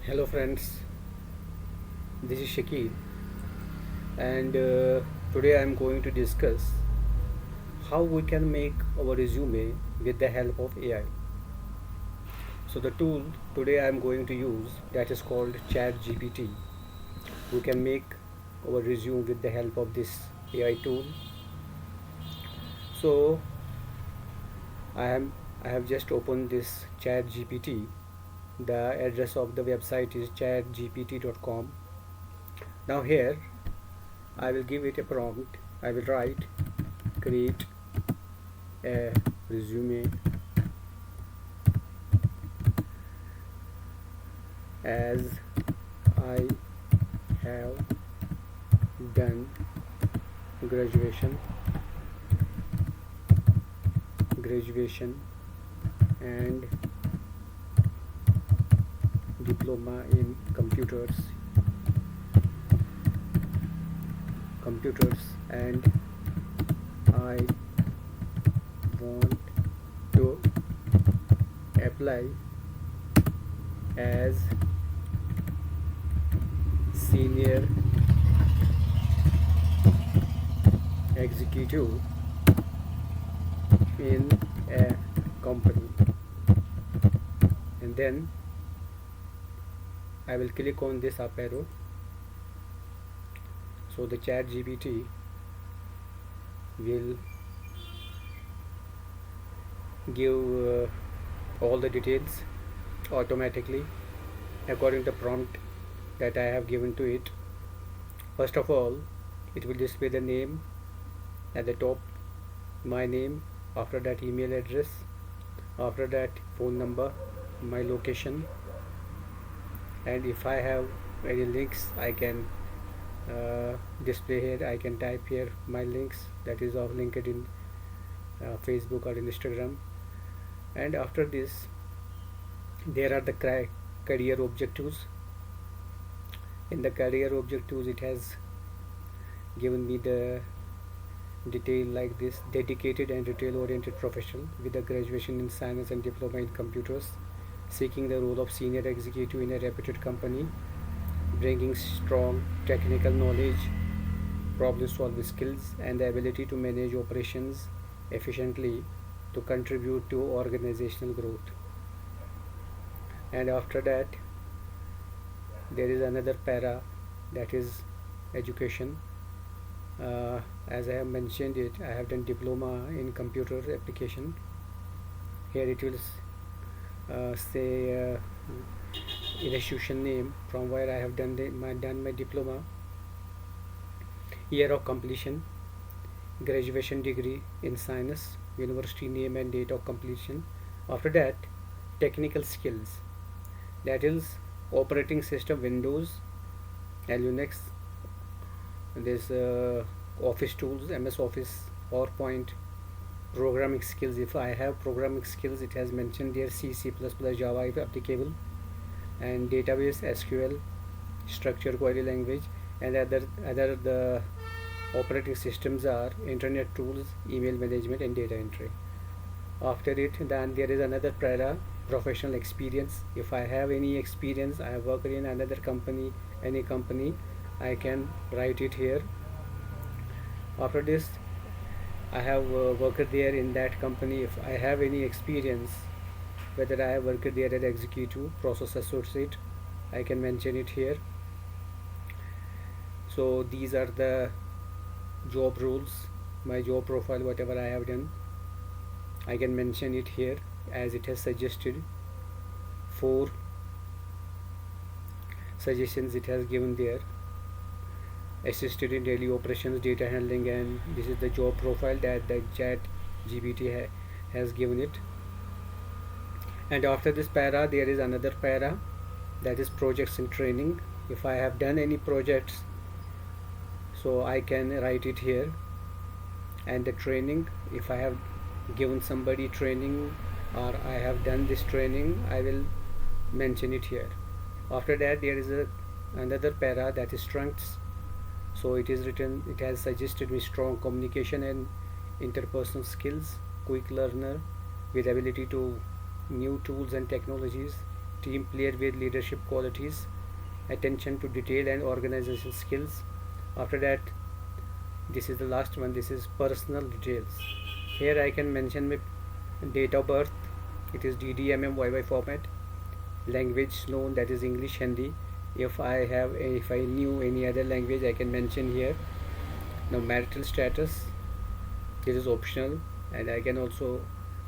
Hello friends, this is Shakeel, and today I am going to discuss how we can make our resume with the help of AI. So the tool today I am going to use, that is called ChatGPT. We can make our resume with the help of this AI tool. So I am I have just opened this ChatGPT. The address of the website is chatgpt.com. Now here I will give it a prompt. I will write create a resume as I have done graduation and diploma in computers and I want to apply as senior executive in a company, and then I will click on this up arrow. So the chat GPT will give all the details automatically according to the prompt that I have given to it. First of all, it will display the name at the top, my name, after that email address, after that phone number, my location, and if I have any links I can display here. I can type here my links, that is of LinkedIn, Facebook or Instagram. And after this there are the career objectives. In the career objectives it has given me the detail like this: dedicated and detail oriented professional with a graduation in science and diploma in computers, seeking the role of senior executive in a reputed company, bringing strong technical knowledge, problem solving skills, and the ability to manage operations efficiently to contribute to organizational growth. And after that there is another para, that is education. As I have mentioned it, I have done diploma in computer application. Here it will say institution name from where I have done my diploma, year of completion, graduation degree in science, university name and date of completion. After that, technical skills, that is operating system Windows and Linux. There's office tools, MS Office, PowerPoint. Programming skills, if I have programming skills, it has mentioned there C, C++, Java if applicable, and database, SQL, structured query language, and other the operating systems are internet tools, email management, and data entry. After it, then there is another para, professional experience. If I have any experience, I have worked in another company, any company, I can write it here. After this, I have worked there in that company. If I have any experience, whether I have worked there as executive, process associate, I can mention it here. So these are the job roles, my job profile, whatever I have done, I can mention it here as it has suggested. 4 suggestions it has given there: assisted in daily operations, data handling, and this is the job profile that the chat GPT has given it. And after this para there is another para, that is projects and training. If I have done any projects, so I can write it here. And the training, if I have given somebody training or I have done this training, I will mention it here. After that there is another para, that is strengths. So it is written, it has suggested me strong communication and interpersonal skills, quick learner with ability to new tools and technologies, team player with leadership qualities, attention to detail and organization skills. After that, this is the last one, this is personal details. Here I can mention my date of birth, it is DDMMYY format, language known, that is English, Hindi. If I knew any other language, I can mention here. Now marital status, this is optional, and I can also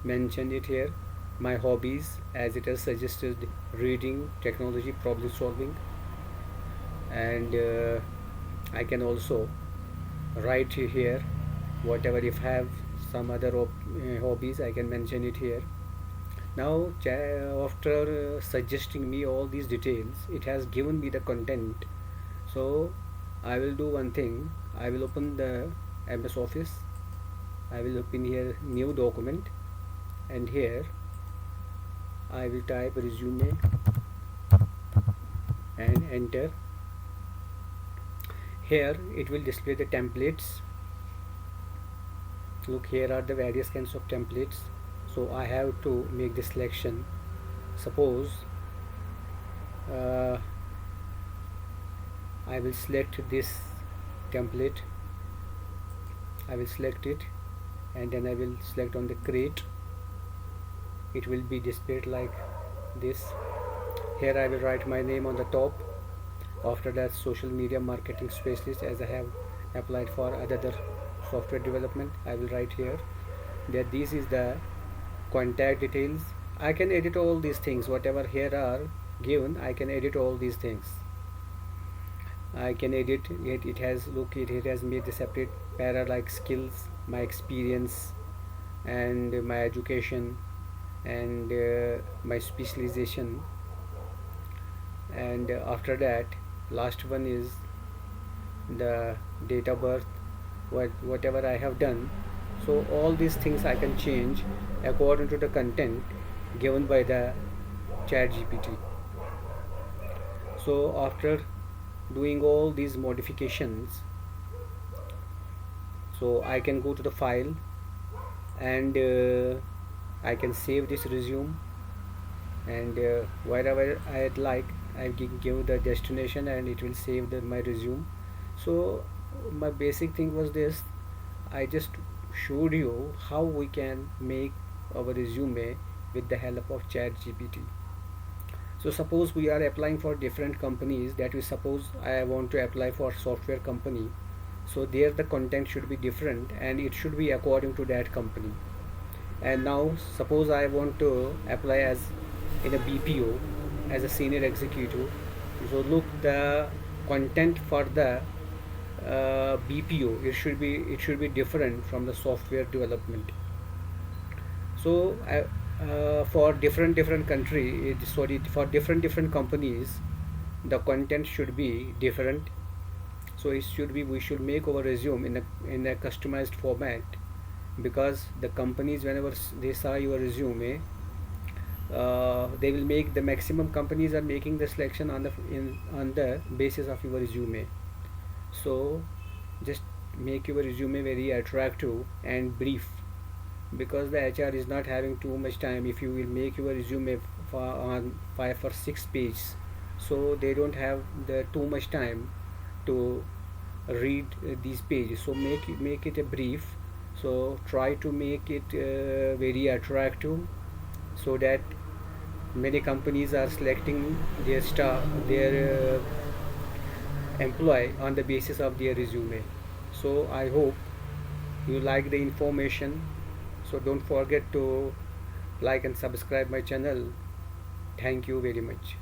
mention it here. My hobbies, as it has suggested, reading, technology, problem solving, and I can also write here whatever. If I have some other hobbies, I can mention it here. Now after suggesting me all these details, it has given me the content. So I will do one thing, I will open the MS Office, I will open here new document, and here I will type resume and enter. Here it will display the templates. Look, here are the various kinds of templates. So I have to make the selection. Suppose I will select this template, I will select it, and then I will select on the create. It will be displayed like this. Here I will write my name on the top. After that, social media marketing specialist, as I have applied for other software development, I will write here that this is the contact details. I can edit all these things, whatever here are given, I can edit all these things. I can edit it. It has, look, it has made the separate para like skills, my experience, and my education, and my specialization. And after that, last one is the date of birth, whatever I have done. So all these things I can change according to the content given by the ChatGPT. So after doing all these modifications, so I can go to the file, and I can save this resume, and wherever I'd like, I give the destination, and it will save my resume. So my basic thing was this, I just showed you how we can make our resume with the help of ChatGPT. So suppose we are applying for different companies, that we suppose I want to apply for software company, so there the content should be different, and it should be according to that company. And now suppose I want to apply as in a BPO as a senior executive. So look, the content for the BPO, it should be different from the software development. So for different country, for different companies, the content should be different. So we should make our resume in a customized format, because the companies, whenever they saw your resume, they will make, the maximum companies are making the selection on the basis of your resume. So just make your resume very attractive and brief, because the HR is not having too much time. If you will make your resume on 5 or 6 pages, so they don't have the too much time to read these pages. So make it a brief. So try to make it very attractive, so that many companies are selecting their employee on the basis of their resume. So I hope you like the information. So don't forget to like and subscribe my channel. Thank you very much.